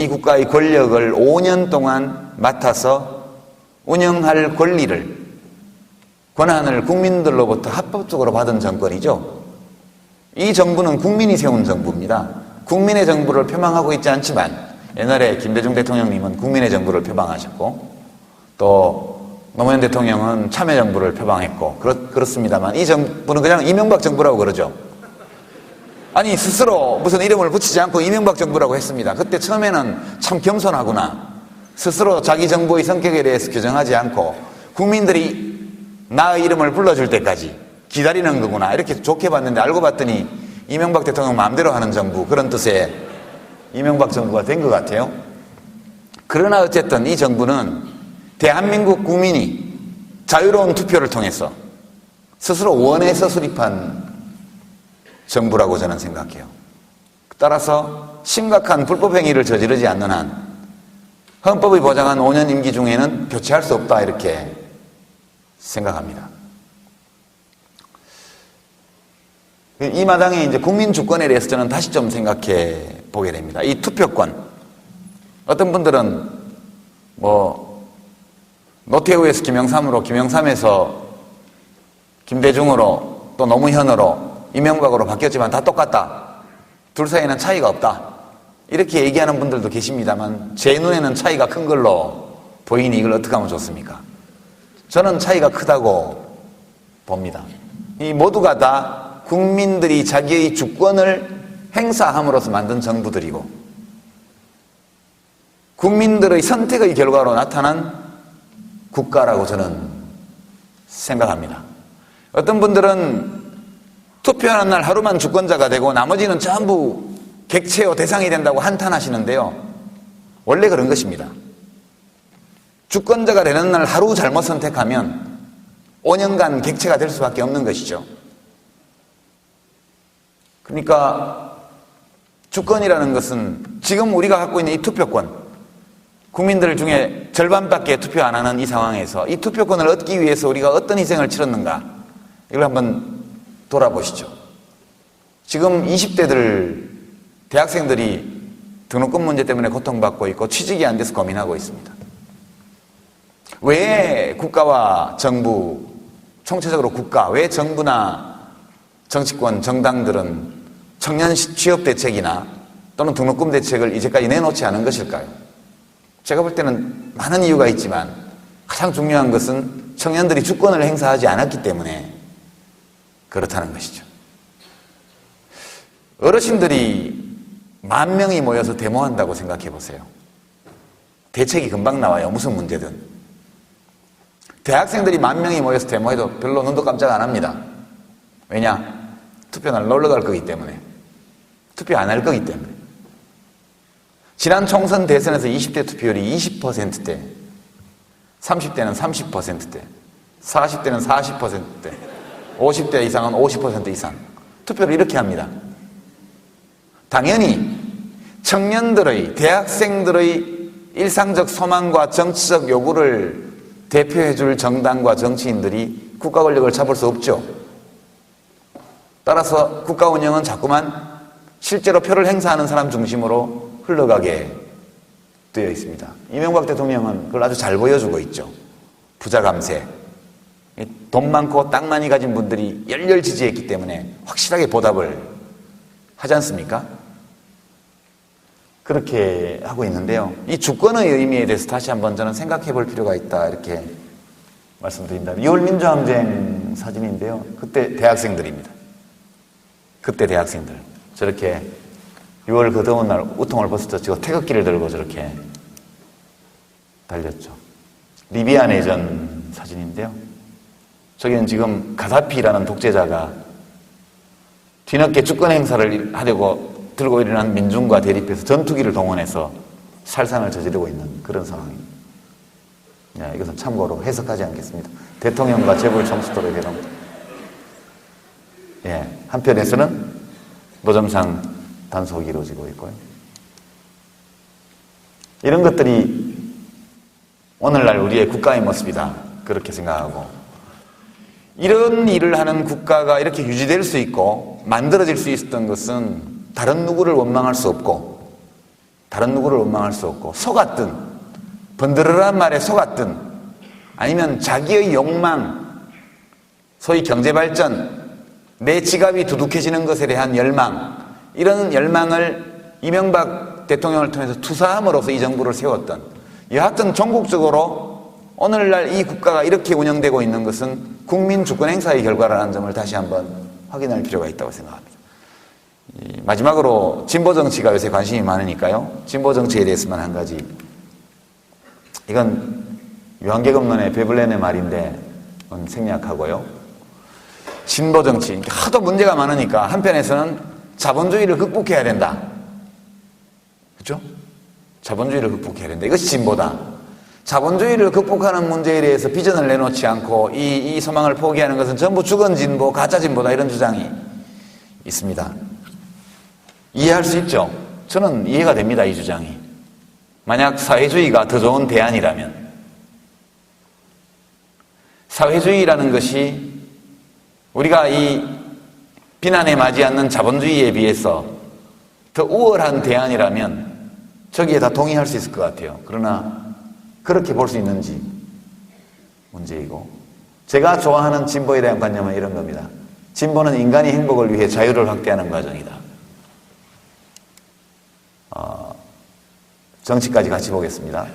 국가의 권력을 5년 동안 맡아서 운영할 권한을 국민들로부터 합법적으로 받은 정권이죠. 이 정부는 국민이 세운 정부입니다. 국민의 정부를 표방하고 있지 않지만, 옛날에 김대중 대통령님은 국민의 정부를 표방하셨고, 또 노무현 대통령은 참여정부를 표방했고, 그렇습니다만 이 정부는 그냥 이명박 정부라고 그러죠. 아니, 스스로 무슨 이름을 붙이지 않고 이명박 정부라고 했습니다. 그때 처음에는 참 겸손하구나, 스스로 자기 정부의 성격에 대해서 규정하지 않고 국민들이 나의 이름을 불러줄 때까지 기다리는 거구나, 이렇게 좋게 봤는데, 알고 봤더니 이명박 대통령 마음대로 하는 정부, 그런 뜻의 이명박 정부가 된 것 같아요. 그러나 어쨌든 이 정부는 대한민국 국민이 자유로운 투표를 통해서 스스로 원해서 수립한 정부라고 저는 생각해요. 따라서 심각한 불법 행위를 저지르지 않는 한 헌법이 보장한 5년 임기 중에는 교체할 수 없다, 이렇게 생각합니다. 이 마당에 이제 국민 주권에 대해서 저는 다시 좀 생각해 보게 됩니다. 이 투표권. 어떤 분들은 노태우에서 김영삼으로, 김영삼에서 김대중으로, 또 노무현으로, 이명박으로 바뀌었지만 다 똑같다, 둘 사이에는 차이가 없다, 이렇게 얘기하는 분들도 계십니다만, 제 눈에는 차이가 큰 걸로 보이니 이걸 어떻게 하면 좋습니까? 저는 차이가 크다고 봅니다. 이 모두가 다 국민들이 자기의 주권을 행사함으로써 만든 정부들이고 국민들의 선택의 결과로 나타난 국가라고 저는 생각합니다. 어떤 분들은 투표하는 날 하루만 주권자가 되고 나머지는 전부 객체요 대상이 된다고 한탄하시는데요. 원래 그런 것입니다. 주권자가 되는 날 하루 잘못 선택하면 5년간 객체가 될 수밖에 없는 것이죠. 그러니까 주권이라는 것은 지금 우리가 갖고 있는 이 투표권, 국민들 중에 절반밖에 투표 안 하는 이 상황에서 이 투표권을 얻기 위해서 우리가 어떤 희생을 치렀는가, 이걸 한번 돌아보시죠. 지금 20대들, 대학생들이 등록금 문제 때문에 고통받고 있고 취직이 안 돼서 고민하고 있습니다. 왜 국가와 정부, 총체적으로 국가, 왜 정부나 정치권, 정당들은 청년 취업 대책이나 또는 등록금 대책을 이제까지 내놓지 않은 것일까요? 제가 볼 때는 많은 이유가 있지만 가장 중요한 것은 청년들이 주권을 행사하지 않았기 때문에 그렇다는 것이죠. 어르신들이 10,000명이 모여서 데모한다고 생각해 보세요. 대책이 금방 나와요. 무슨 문제든. 대학생들이 10,000명이 모여서 데모해도 별로 눈도 깜짝 안 합니다. 왜냐? 투표날 놀러 갈 거기 때문에. 투표 안 할 거기 때문에. 지난 총선 대선에서 20대 투표율이 20%대, 30대는 30%대, 40대는 40%대, 50대 이상은 50% 이상. 투표를 이렇게 합니다. 당연히 청년들의, 대학생들의 일상적 소망과 정치적 요구를 대표해줄 정당과 정치인들이 국가 권력을 잡을 수 없죠. 따라서 국가 운영은 자꾸만 실제로 표를 행사하는 사람 중심으로 흘러가게 되어 있습니다. 이명박 대통령은 그걸 아주 잘 보여주고 있죠. 부자 감세. 돈 많고 땅 많이 가진 분들이 열렬 지지했기 때문에 확실하게 보답을 하지 않습니까? 그렇게 하고 있는데요. 이 주권의 의미에 대해서 다시 한번 저는 생각해 볼 필요가 있다, 이렇게 말씀드립니다. 6월 민주항쟁 사진인데요. 그때 대학생들입니다. 그때 대학생들. 저렇게 6월 그 더운 날 우통을 벗어젖히고 태극기를 들고 저렇게 달렸죠. 리비아 내전 사진인데요. 저기는 지금 가다피라는 독재자가 뒤늦게 주권 행사를 하려고 들고 일어난 민중과 대립해서 전투기를 동원해서 살상을 저지르고 있는 그런 상황입니다. 이것은 참고로 해석하지 않겠습니다. 대통령과 재벌 총수들의 회동. 한편에서는 노점상 단속이 이루어지고 있고요. 이런 것들이 오늘날 우리의 국가의 모습이다, 그렇게 생각하고, 이런 일을 하는 국가가 이렇게 유지될 수 있고 만들어질 수 있었던 것은 다른 누구를 원망할 수 없고 속았든, 번드르르한 말에 속았든, 아니면 자기의 욕망, 소위 경제발전, 내 지갑이 두둑해지는 것에 대한 열망, 이런 열망을 이명박 대통령을 통해서 투사함으로써 이 정부를 세웠던, 여하튼 전국적으로 오늘날 이 국가가 이렇게 운영되고 있는 것은 국민 주권 행사의 결과라는 점을 다시 한번 확인할 필요가 있다고 생각합니다. 마지막으로 진보 정치가 요새 관심이 많으니까요. 진보 정치에 대해서만 한 가지. 이건 유한계급론의 베블렌의 말인데 생략하고요. 진보 정치, 하도 문제가 많으니까 한편에서는 자본주의를 극복해야 된다. 그렇죠? 자본주의를 극복해야 된다. 이것이 진보다. 자본주의를 극복하는 문제에 대해서 비전을 내놓지 않고 이 소망을 포기하는 것은 전부 죽은 진보, 가짜 진보다, 이런 주장이 있습니다. 이해할 수 있죠? 저는 이해가 됩니다, 이 주장이. 만약 사회주의가 더 좋은 대안이라면, 사회주의라는 것이 우리가 이 비난에 맞지 않는 자본주의에 비해서 더 우월한 대안이라면 저기에 다 동의할 수 있을 것 같아요. 그러나 그렇게 볼 수 있는지 문제이고, 제가 좋아하는 진보에 대한 관념은 이런 겁니다. 진보는 인간의 행복을 위해 자유를 확대하는 과정이다. 정치까지 같이 보겠습니다.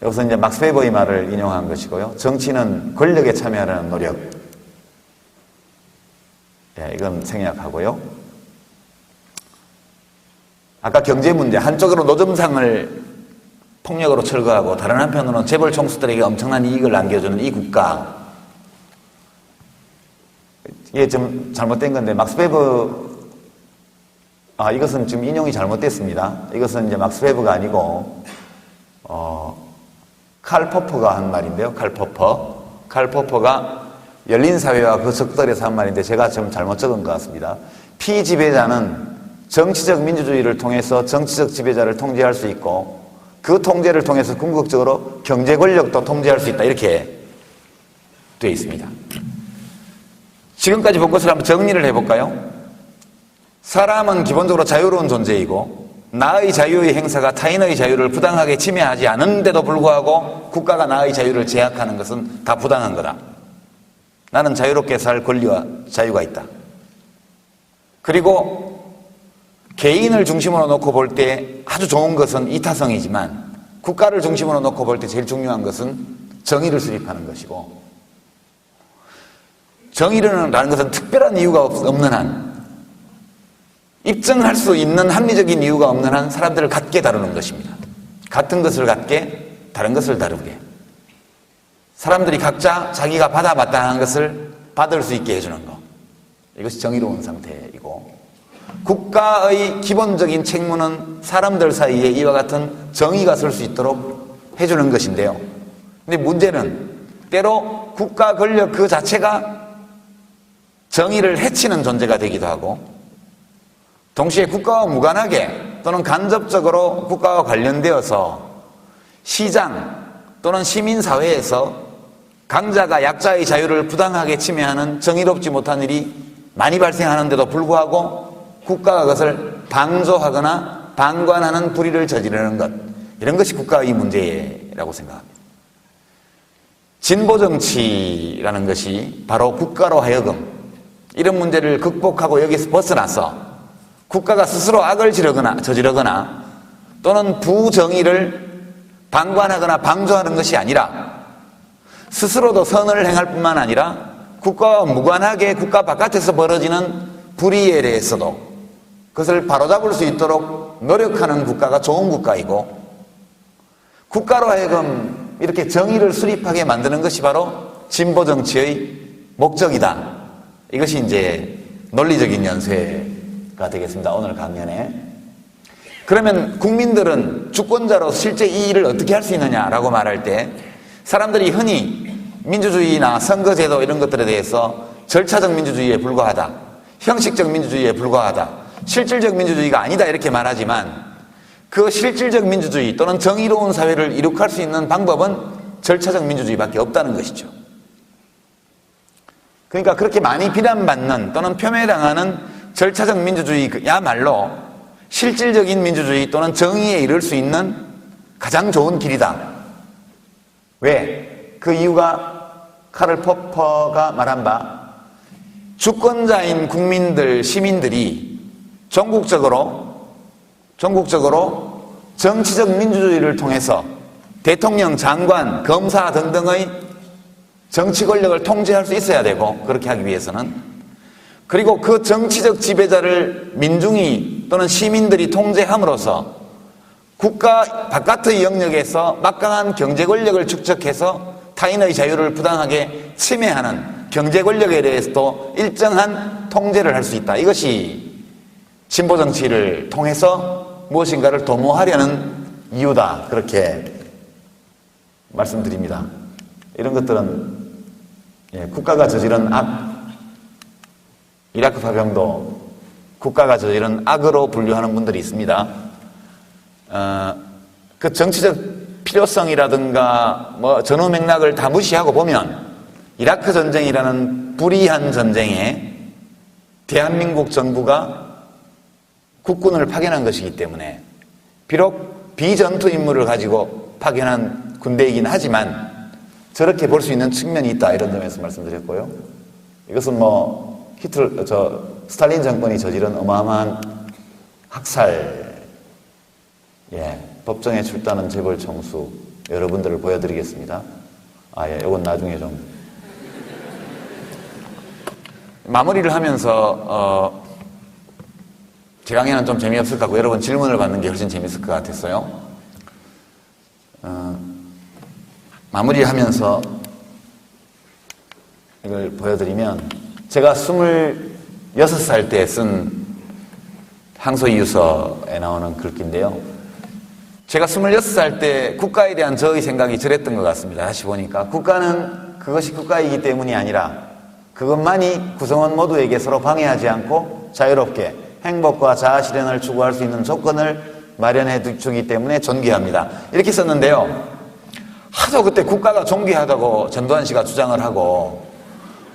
여기서 이제 막스 베버의 말을 인용한 것이고요. 정치는 권력에 참여하는 노력. 예, 이건 생략하고요. 아까 경제 문제, 한쪽으로 노점상을 폭력으로 철거하고 다른 한편으로는 재벌 총수들에게 엄청난 이익을 안겨주는 이 국가. 이게 좀 잘못된 건데, 막스 베버, 이것은 지금 인용이 잘못됐습니다. 이것은 이제 막스 베버가 아니고, 칼 포퍼가 한 말인데요. 칼 포퍼가 열린 사회와 그 적들에서 한 말인데 제가 좀 잘못 적은 것 같습니다. 피지배자는 정치적 민주주의를 통해서 정치적 지배자를 통제할 수 있고 그 통제를 통해서 궁극적으로 경제 권력도 통제할 수 있다. 이렇게 되어 있습니다. 지금까지 본 것을 한번 정리를 해볼까요? 사람은 기본적으로 자유로운 존재이고 나의 자유의 행사가 타인의 자유를 부당하게 침해하지 않은데도 불구하고 국가가 나의 자유를 제약하는 것은 다 부당한 거다. 나는 자유롭게 살 권리와 자유가 있다. 그리고 개인을 중심으로 놓고 볼 때 아주 좋은 것은 이타성이지만 국가를 중심으로 놓고 볼 때 제일 중요한 것은 정의를 수립하는 것이고 정의라는 것은 특별한 이유가 없는 한 입증할 수 있는 합리적인 이유가 없는 한 사람들을 같게 다루는 것입니다. 같은 것을 같게 다른 것을 다르게 사람들이 각자 자기가 받아 마땅한 것을 받을 수 있게 해주는 것. 이것이 정의로운 상태이고 국가의 기본적인 책무는 사람들 사이에 이와 같은 정의가 설 수 있도록 해주는 것인데요. 근데 문제는 때로 국가 권력 그 자체가 정의를 해치는 존재가 되기도 하고 동시에 국가와 무관하게 또는 간접적으로 국가와 관련되어서 시장 또는 시민사회에서 강자가 약자의 자유를 부당하게 침해하는 정의롭지 못한 일이 많이 발생하는데도 불구하고 국가가 그것을 방조하거나 방관하는 불의를 저지르는 것, 이런 것이 국가의 문제라고 생각합니다. 진보정치라는 것이 바로 국가로 하여금 이런 문제를 극복하고 여기서 벗어나서 국가가 스스로 악을 저지르거나 또는 부정의를 방관하거나 방조하는 것이 아니라 스스로도 선을 행할 뿐만 아니라 국가와 무관하게 국가 바깥에서 벌어지는 불의에 대해서도 그것을 바로잡을 수 있도록 노력하는 국가가 좋은 국가이고 국가로 하여금 이렇게 정의를 수립하게 만드는 것이 바로 진보 정치의 목적이다. 이것이 이제 논리적인 연쇄가 되겠습니다. 오늘 강연에. 그러면 국민들은 주권자로 실제 이 일을 어떻게 할 수 있느냐라고 말할 때 사람들이 흔히 민주주의나 선거제도 이런 것들에 대해서 절차적 민주주의에 불과하다, 형식적 민주주의에 불과하다, 실질적 민주주의가 아니다 이렇게 말하지만 그 실질적 민주주의 또는 정의로운 사회를 이룩할 수 있는 방법은 절차적 민주주의밖에 없다는 것이죠. 그러니까 그렇게 많이 비난받는 또는 폄훼당하는 절차적 민주주의야말로 실질적인 민주주의 또는 정의에 이를 수 있는 가장 좋은 길이다. 왜? 그 이유가 카를 포퍼가 말한 바 주권자인 국민들, 시민들이 전국적으로 정치적 민주주의를 통해서 대통령, 장관, 검사 등등의 정치 권력을 통제할 수 있어야 되고 그렇게 하기 위해서는 그리고 그 정치적 지배자를 민중이 또는 시민들이 통제함으로써 국가 바깥의 영역에서 막강한 경제 권력을 축적해서 타인의 자유를 부당하게 침해하는 경제 권력에 대해서도 일정한 통제를 할 수 있다. 이것이 진보 정치를 통해서 무엇인가를 도모하려는 이유다. 그렇게 말씀드립니다. 이런 것들은 국가가 저지른 악, 이라크 파병도 국가가 저지른 악으로 분류하는 분들이 있습니다. 그 정치적 필요성이라든가 전후 맥락을 다 무시하고 보면 이라크 전쟁이라는 불의한 전쟁에 대한민국 정부가 국군을 파견한 것이기 때문에 비록 비전투 임무를 가지고 파견한 군대이긴 하지만 저렇게 볼 수 있는 측면이 있다 이런 점에서 말씀드렸고요. 이것은 스탈린 정권이 저지른 어마어마한 학살, 법정에 출두하는 재벌 총수 여러분들을 보여드리겠습니다. 예, 이건 나중에 좀. 마무리를 하면서, 제 강의는 좀 재미없을 것 같고, 여러분 질문을 받는 게 훨씬 재밌을 것 같았어요. 마무리하면서 이걸 보여드리면, 제가 26살 때 쓴 항소이유서에 나오는 글귀인데요. 제가 26살 때 국가에 대한 저의 생각이 저랬던 것 같습니다. 다시 보니까 국가는 그것이 국가이기 때문이 아니라 그것만이 구성원 모두에게 서로 방해하지 않고 자유롭게 행복과 자아실현을 추구할 수 있는 조건을 마련해 주기 때문에 존귀합니다. 이렇게 썼는데요. 하도 그때 국가가 존귀하다고 전두환 씨가 주장을 하고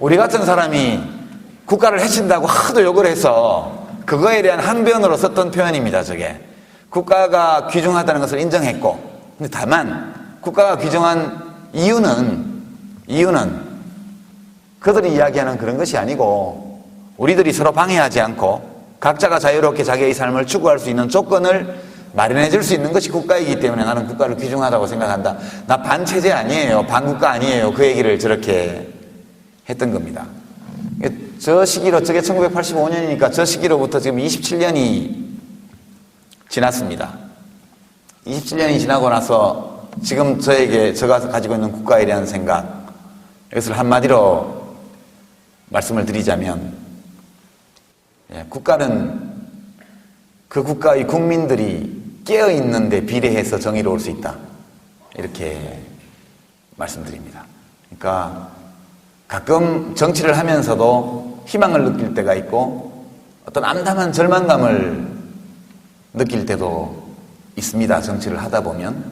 우리 같은 사람이 국가를 해친다고 하도 욕을 해서 그거에 대한 항변으로 썼던 표현입니다. 저게 국가가 귀중하다는 것을 인정했고, 근데 다만 국가가 귀중한 이유는 그들이 이야기하는 그런 것이 아니고 우리들이 서로 방해하지 않고 각자가 자유롭게 자기의 삶을 추구할 수 있는 조건을 마련해 줄 수 있는 것이 국가이기 때문에 나는 국가를 귀중하다고 생각한다. 나 반체제 아니에요. 반국가 아니에요. 그 얘기를 저렇게 했던 겁니다. 저 시기로, 저게 1985년이니까 저 시기로부터 지금 27년이 지났습니다. 27년이 지나고 나서 지금 제가 가지고 있는 국가에 대한 생각, 이것을 한마디로 말씀을 드리자면, 국가는 그 국가의 국민들이 깨어있는 데 비례해서 정의로울 수 있다. 이렇게 말씀드립니다. 그러니까 가끔 정치를 하면서도 희망을 느낄 때가 있고 어떤 암담한 절망감을 느낄 때도 있습니다. 정치를 하다 보면.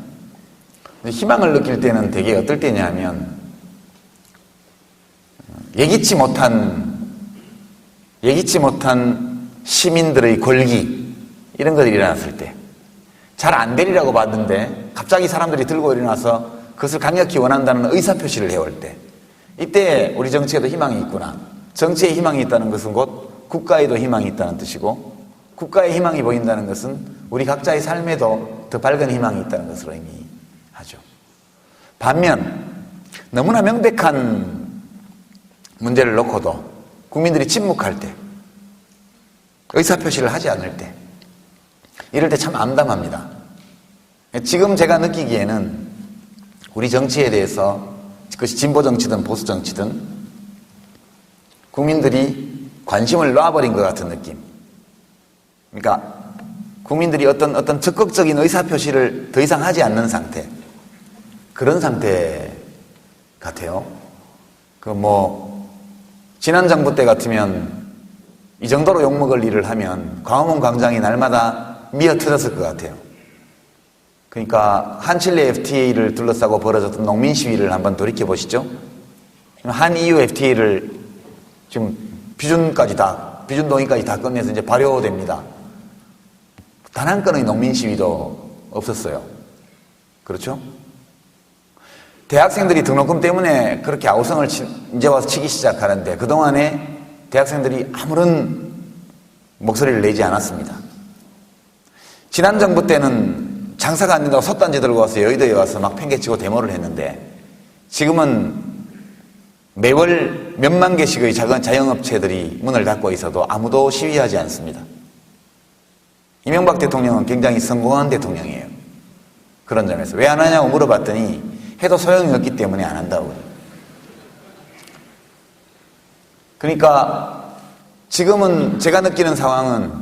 희망을 느낄 때는 되게 어떨 때냐면 예기치 못한 시민들의 권리 이런 것들이 일어났을 때 잘 안 되리라고 봤는데 갑자기 사람들이 들고 일어나서 그것을 강력히 원한다는 의사표시를 해올 때 이때 우리 정치에도 희망이 있구나. 정치에 희망이 있다는 것은 곧 국가에도 희망이 있다는 뜻이고 국가에 희망이 보인다는 것은 우리 각자의 삶에도 더 밝은 희망이 있다는 것을 의미하죠. 반면 너무나 명백한 문제를 놓고도 국민들이 침묵할 때 의사표시를 하지 않을 때 이럴 때 참 암담합니다. 지금 제가 느끼기에는 우리 정치에 대해서 그것이 진보 정치든 보수 정치든 국민들이 관심을 놔버린 것 같은 느낌. 그러니까 국민들이 어떤 적극적인 의사표시를 더 이상 하지 않는 상태, 그런 상태 같아요. 지난 정부 때 같으면 이 정도로 욕먹을 일을 하면 광화문 광장이 날마다 미어터졌을 것 같아요. 그러니까 한칠레 FTA를 둘러싸고 벌어졌던 농민 시위를 한번 돌이켜보시죠. 한 EU FTA를 지금 비준 동의까지 다 끝내서 이제 발효됩니다. 단 한 건의 농민 시위도 없었어요. 그렇죠? 대학생들이 등록금 때문에 그렇게 아우성을 이제 와서 치기 시작하는데 그동안에 대학생들이 아무런 목소리를 내지 않았습니다. 지난 정부 때는 장사가 안 된다고 솥단지 들고 와서 여의도에 와서 막 팽개치고 데모를 했는데 지금은 매월 몇만 개씩의 작은 자영업체들이 문을 닫고 있어도 아무도 시위하지 않습니다. 이명박 대통령은 굉장히 성공한 대통령이에요. 그런 점에서. 왜 안 하냐고 물어봤더니 해도 소용이 없기 때문에 안 한다고. 그러니까 지금은 제가 느끼는 상황은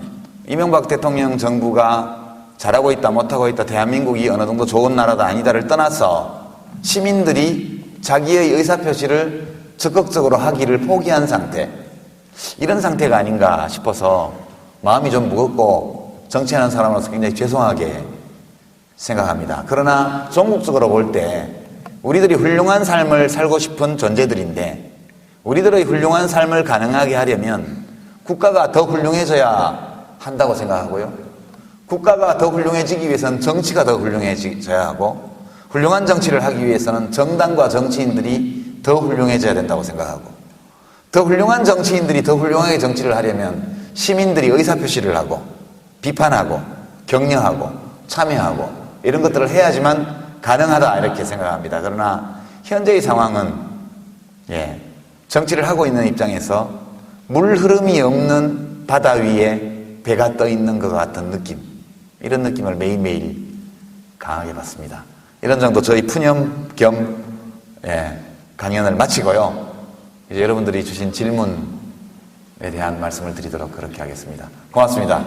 이명박 대통령 정부가 잘하고 있다 못하고 있다 대한민국이 어느 정도 좋은 나라다 아니다를 떠나서 시민들이 자기의 의사표시를 적극적으로 하기를 포기한 상태, 이런 상태가 아닌가 싶어서 마음이 좀 무겁고 정치하는 사람으로서 굉장히 죄송하게 생각합니다. 그러나 종국적으로 볼 때 우리들이 훌륭한 삶을 살고 싶은 존재들인데 우리들의 훌륭한 삶을 가능하게 하려면 국가가 더 훌륭해져야 한다고 생각하고요. 국가가 더 훌륭해지기 위해서는 정치가 더 훌륭해져야 하고 훌륭한 정치를 하기 위해서는 정당과 정치인들이 더 훌륭해져야 된다고 생각하고 더 훌륭한 정치인들이 더 훌륭하게 정치를 하려면 시민들이 의사표시를 하고 비판하고 격려하고 참여하고 이런 것들을 해야지만 가능하다 이렇게 생각합니다. 그러나 현재의 상황은 정치를 하고 있는 입장에서 물 흐름이 없는 바다 위에 배가 떠 있는 것 같은 느낌, 이런 느낌을 매일매일 강하게 받습니다. 이런 정도 저희 푸념 겸 강연을 마치고요. 이제 여러분들이 주신 질문에 대한 말씀을 드리도록 그렇게 하겠습니다. 고맙습니다.